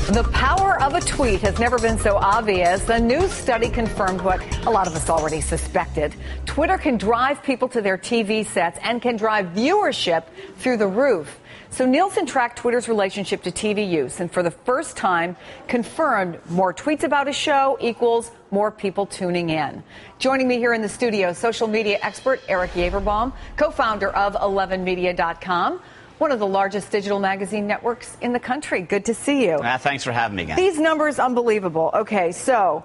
The power of a tweet has never been so obvious. A new study confirmed what a lot of us already suspected. Twitter can drive people to their TV sets and can drive viewership through the roof. So Nielsen tracked Twitter's relationship to TV use and for the first time confirmed more tweets about a show equals more people tuning in. Joining me here in the studio, social media expert Eric Yaverbaum, co-founder of 11media.com. One of the largest digital magazine networks in the country. Good to see you. Thanks for having me again. These numbers, unbelievable. Okay, so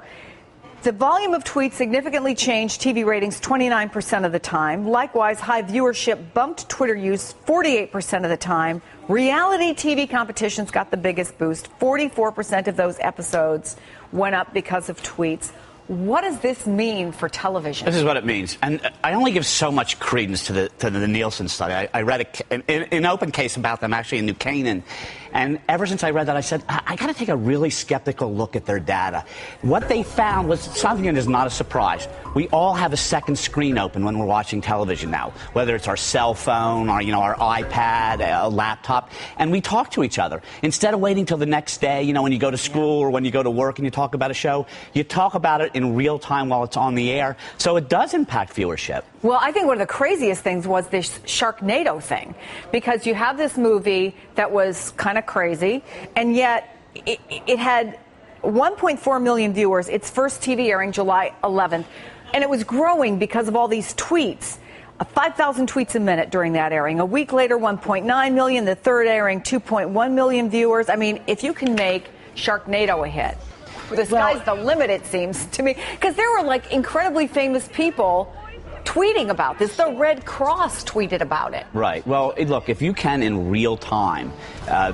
the volume of tweets significantly changed TV ratings 29% of the time. Likewise, high viewership bumped Twitter use 48% of the time. Reality TV competitions got the biggest boost. 44% of those episodes went up because of tweets. What does this mean for television? This is what it means. And I only give so much credence to the Nielsen study. I read an open case about them actually in New Canaan. And ever since I read that, I said, I got to take a really skeptical look at their data. What they found was something that is not a surprise. We all have a second screen open when we're watching television now, whether it's our cell phone or, our iPad, a laptop, and we talk to each other. Instead of waiting till the next day, when you go to school or when you go to work and you talk about a show, you talk about it in real time while it's on the air. So it does impact viewership. Well, I think one of the craziest things was this Sharknado thing, because you have this movie that was kind of crazy, and yet it had 1.4 million viewers, its first TV airing July 11th, and it was growing because of all these tweets. 5,000 tweets a minute during that airing. A week later, 1.9 million. The third airing, 2.1 million viewers. I mean, if you can make Sharknado a hit, the sky's the limit, it seems to me, because there were incredibly famous people tweeting about this. The Red Cross tweeted about it. Right. Well, look, if you can in real time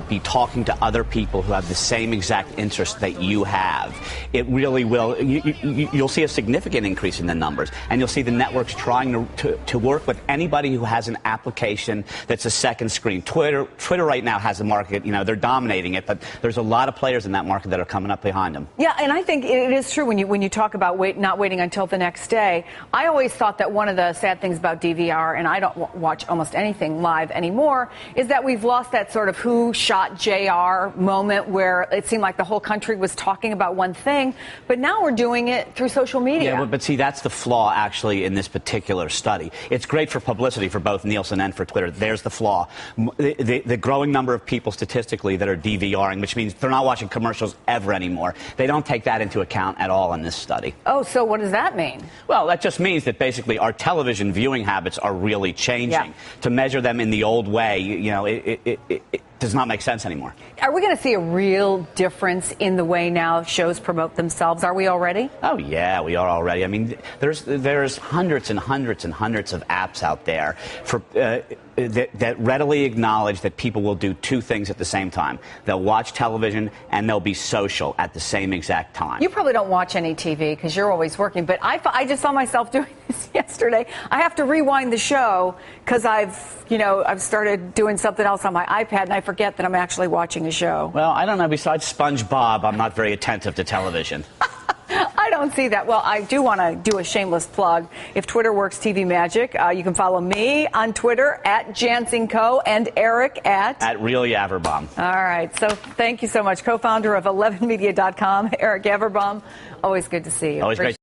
be talking to other people who have the same exact interest that you have, it really will. You'll see a significant increase in the numbers, and you'll see the networks trying to work with anybody who has an application that's a second screen. Twitter right now has a market. They're dominating it, but there's a lot of players in that market that are coming up behind them. Yeah, and I think it is true when you talk about not waiting until the next day. I always thought that one of the sad things about DVR, and I don't watch almost anything live anymore, is that we've lost that sort of who shot JR moment where it seemed like the whole country was talking about one thing, but now we're doing it through social media. Yeah, but see, that's the flaw actually in this particular study. It's great for publicity for both Nielsen and for Twitter. There's the flaw. The growing number of people statistically that are DVRing, which means they're not watching commercials ever anymore. They don't take that into account at all in this study. Oh, so what does that mean? Well, that just means that basically our television viewing habits are really changing. Yeah. To measure them in the old way, it does not make sense anymore. Are we going to see a real difference in the way now shows promote themselves? Are we already? Oh, yeah, we are already. I mean, there's hundreds and hundreds and hundreds of apps out there that readily acknowledge that people will do two things at the same time. They'll watch television and they'll be social at the same exact time. You probably don't watch any TV because you're always working, but I just saw myself doing this yesterday. I have to rewind the show because I've started doing something else on my iPad and I forget that I'm actually watching a show. Well, I don't know. Besides SpongeBob, I'm not very attentive to television. I don't see that. Well, I do want to do a shameless plug. If Twitter works TV magic, you can follow me on Twitter at Jansing Co and Eric at Real Yaverbaum. All right. So thank you so much. Co-founder of 11media.com, Eric Yaverbaum. Always good to see you. Always great.